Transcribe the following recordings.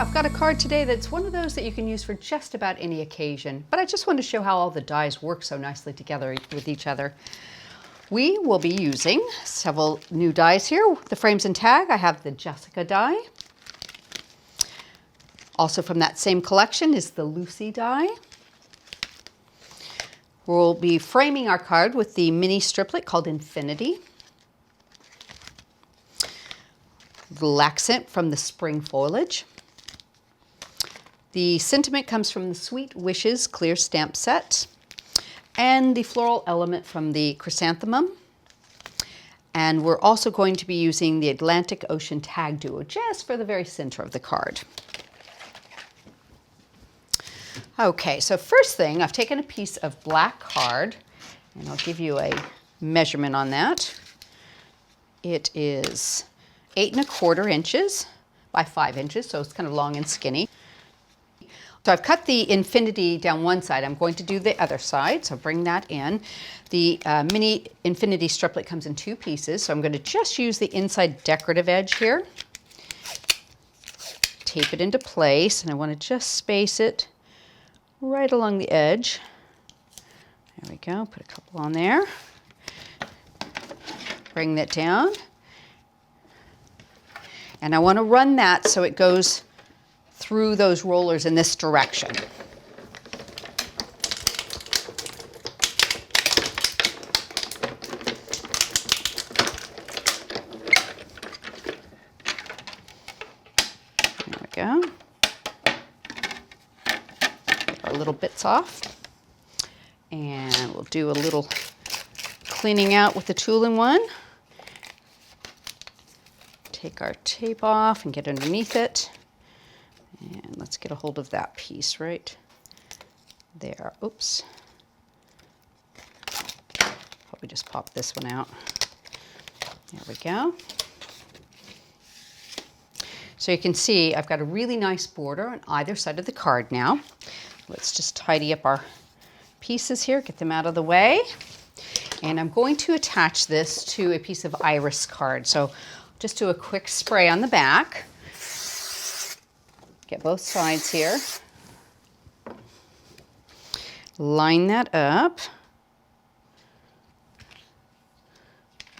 I've got a card today that's one of those that you can use for just about any occasion, but I just want to show how all the dies work so nicely together with each other. We will be using several new dies here. The frames and tag, I have the Jessica die. Also from that same collection is the Lucy die. We'll be framing our card with the mini striplet called Infinity. The accent from the Spring Foliage. The sentiment comes from the Sweet Wishes clear stamp set. And the floral element from the Chrysanthemum. And we're also going to be using the Atlantic Ocean Tag Duo just for the very center of the card. Okay, so first thing, I've taken a piece of black card, and I'll give you a measurement on that. It is 8 1/4 inches by 5 inches, so it's kind of long and skinny. So I've cut the Infinity down one side. I'm going to do the other side, so bring that in. The mini Infinity striplet comes in 2 pieces, so I'm going to just use the inside decorative edge here. Tape it into place, and I want to just space it right along the edge. There we go, put a couple on there. Bring that down. And I want to run that so it goes through those rollers in this direction. There we go. Get our little bits off. And we'll do a little cleaning out with the Tool-in-One. Take our tape off and get underneath it. And let's get a hold of that piece right there. Oops. Probably just pop this one out. There we go. So you can see I've got a really nice border on either side of the card now. Let's just tidy up our pieces here, get them out of the way. And I'm going to attach this to a piece of iris card. So just do a quick spray on the back. Get both sides here. Line that up.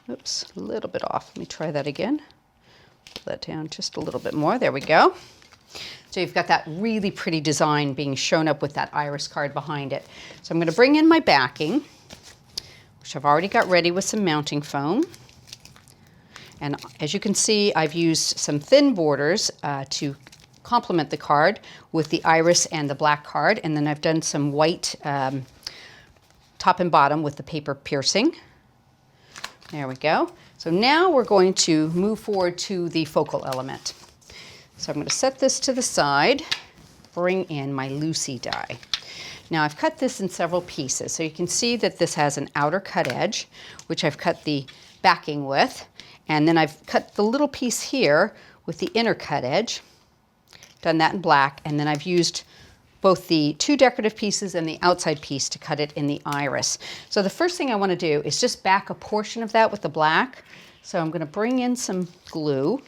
Oops, a little bit off. Let me try that again. Pull that down just a little bit more. There we go. So you've got that really pretty design being shown up with that iris card behind it. So I'm going to bring in my backing, which I've already got ready with some mounting foam. And as you can see, I've used some thin borders to complement the card with the iris and the black card, and then I've done some white top and bottom with the paper piercing. There we go. So now we're going to move forward to the focal element. So I'm going to set this to the side, bring in my Lucy die. Now I've cut this in several pieces, so you can see that this has an outer cut edge, which I've cut the backing with, and then I've cut the little piece here with the inner cut edge. Done that in black, and then I've used both the 2 decorative pieces and the outside piece to cut it in the iris. So the first thing I want to do is just back a portion of that with the black. So I'm going to bring in some glue,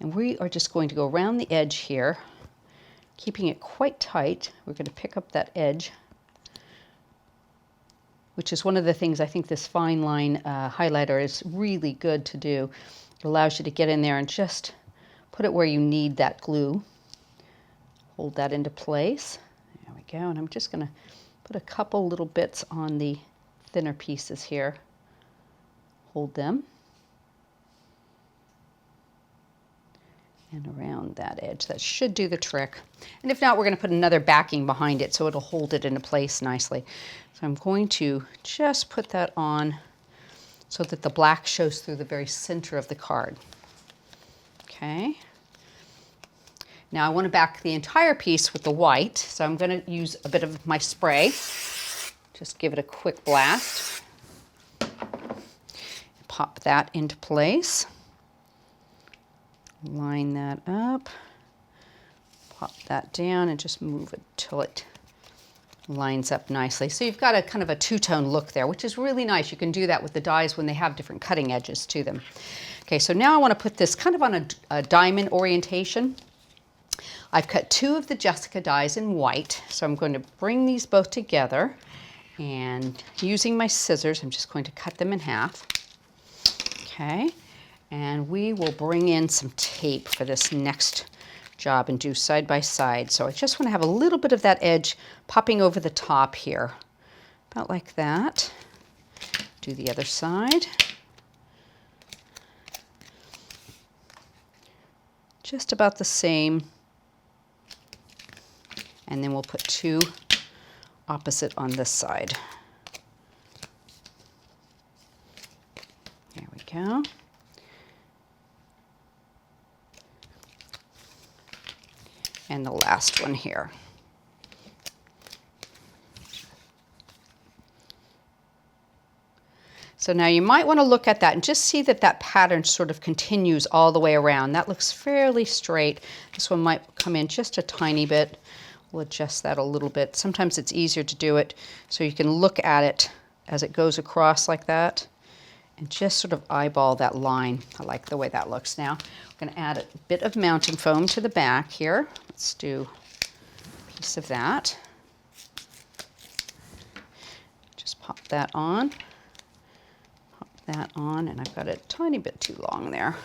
and we are just going to go around the edge here, keeping it quite tight. We're going to pick up that edge, which is one of the things I think this fine line highlighter is really good to do. It allows you to get in there and just put it where you need that glue. Hold that into place. There we go. And I'm just going to put a couple little bits on the thinner pieces here. Hold them. And around that edge. That should do the trick. And if not, we're going to put another backing behind it so it'll hold it into place nicely. So I'm going to just put that on so that the black shows through the very center of the card. Okay. Now I want to back the entire piece with the white, so I'm going to use a bit of my spray. Just give it a quick blast. Pop that into place. Line that up. Pop that down and just move it till it lines up nicely. So you've got a kind of a two-tone look there, which is really nice. You can do that with the dies when they have different cutting edges to them. Okay, so now I want to put this kind of on a diamond orientation. I've cut 2 of the Jessica dies in white, so I'm going to bring these both together, and using my scissors, I'm just going to cut them in half. Okay, and we will bring in some tape for this next job and do side by side. So I just want to have a little bit of that edge popping over the top here, about like that. Do the other side. Just about the same. And then we'll put 2 opposite on this side. There we go. And the last one here. So now you might want to look at that and just see that that pattern sort of continues all the way around. That looks fairly straight. This one might come in just a tiny bit. We'll adjust that a little bit. Sometimes it's easier to do it so you can look at it as it goes across like that and just sort of eyeball that line. I like the way that looks. Now we're going to add a bit of mounting foam to the back here. Let's do a piece of that. Just pop that on. That on, and I've got it a tiny bit too long there.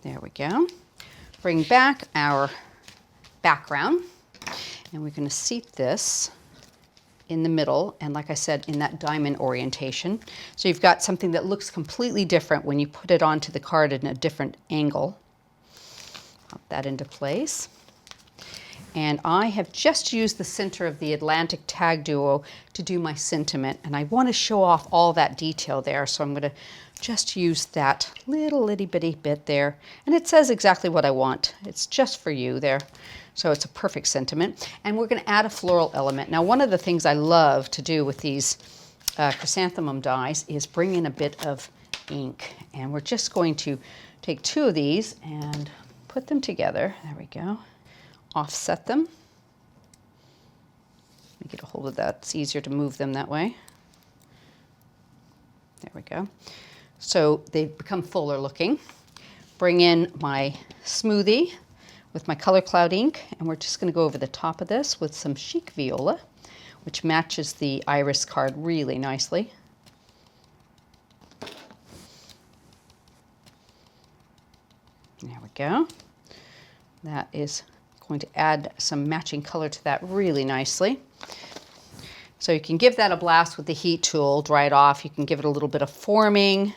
There we go. Bring back our background, and we're going to seat this in the middle, and like I said, in that diamond orientation. So you've got something that looks completely different when you put it onto the card in a different angle. Pop that into place. And I have just used the center of the Atlantic Tag Duo to do my sentiment, and I want to show off all that detail there, so I'm going to just use that little itty bitty bit there, and it says exactly what I want. It's just for you there, so it's a perfect sentiment. And we're going to add a floral element. Now, one of the things I love to do with these chrysanthemum dies is bring in a bit of ink, and we're just going to take 2 of these and put them together. There we go. Offset them. Let me get a hold of that. It's easier to move them that way. There we go. So they've become fuller looking. Bring in my smoothie with my Color Cloud ink, and we're just going to go over the top of this with some Chic Viola, which matches the iris card really nicely. There we go. That is going to add some matching color to that really nicely. So you can give that a blast with the heat tool, dry it off. You can give it a little bit of forming,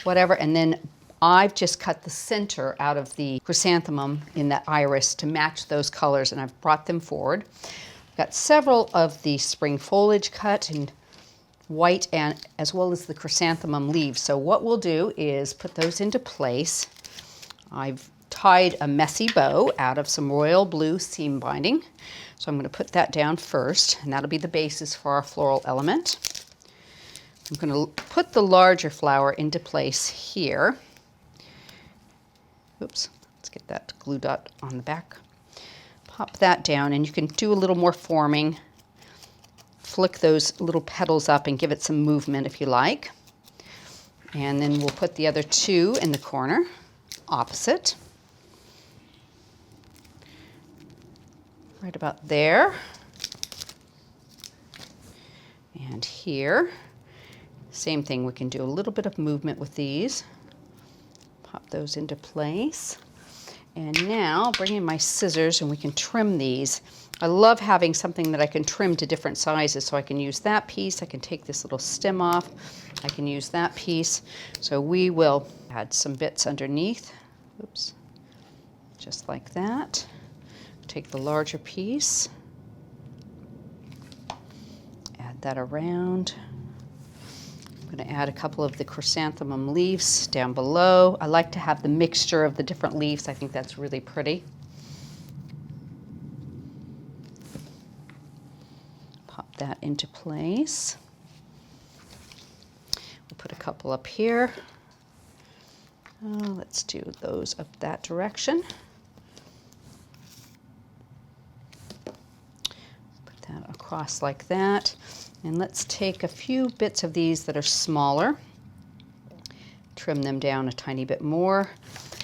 whatever. And then I've just cut the center out of the chrysanthemum in that iris to match those colors, and I've brought them forward. I've got several of the spring foliage cut in white, and as well as the chrysanthemum leaves. So what we'll do is put those into place. I've tied a messy bow out of some royal blue seam binding. So I'm going to put that down first, and that'll be the basis for our floral element. I'm going to put the larger flower into place here. Oops, let's get that glue dot on the back. Pop that down, and you can do a little more forming. Flick those little petals up and give it some movement if you like. And then we'll put the other 2 in the corner, opposite. Right about there. And here. Same thing, we can do a little bit of movement with these. Pop those into place. And now bring in my scissors and we can trim these. I love having something that I can trim to different sizes, so I can use that piece, I can take this little stem off, I can use that piece. So we will add some bits underneath. Oops. Just like that. Take the larger piece, add that around. I'm going to add a couple of the chrysanthemum leaves down below. I like to have the mixture of the different leaves. I think that's really pretty. Pop that into place. We'll put a couple up here. Let's do those up that direction. That across like that, and let's take a few bits of these that are smaller, trim them down a tiny bit more.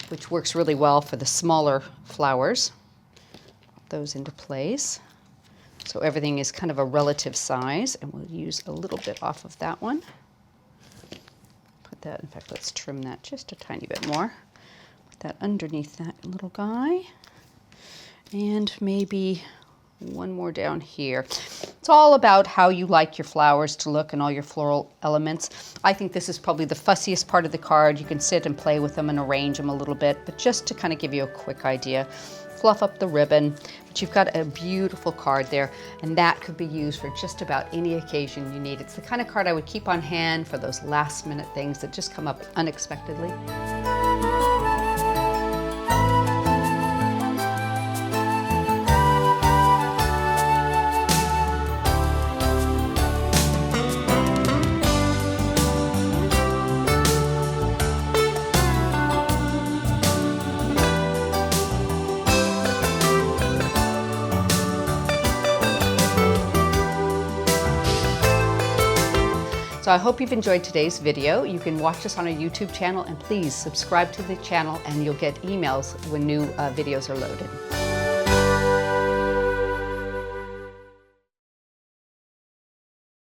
which works really well for the smaller flowers. Put those into place. So everything is kind of a relative size, and we'll use a little bit off of that one. Put that, in fact, let's trim that just a tiny bit more. Put that underneath that little guy. And maybe one more down here. It's all about how you like your flowers to look and all your floral elements. I think this is probably the fussiest part of the card. You can sit and play with them and arrange them a little bit, but just to kind of give you a quick idea. Fluff up the ribbon, but you've got a beautiful card there, and that could be used for just about any occasion you need. It's the kind of card I would keep on hand for those last minute things that just come up unexpectedly. So I hope you've enjoyed today's video. You can watch us on our YouTube channel, and please subscribe to the channel and you'll get emails when new videos are loaded.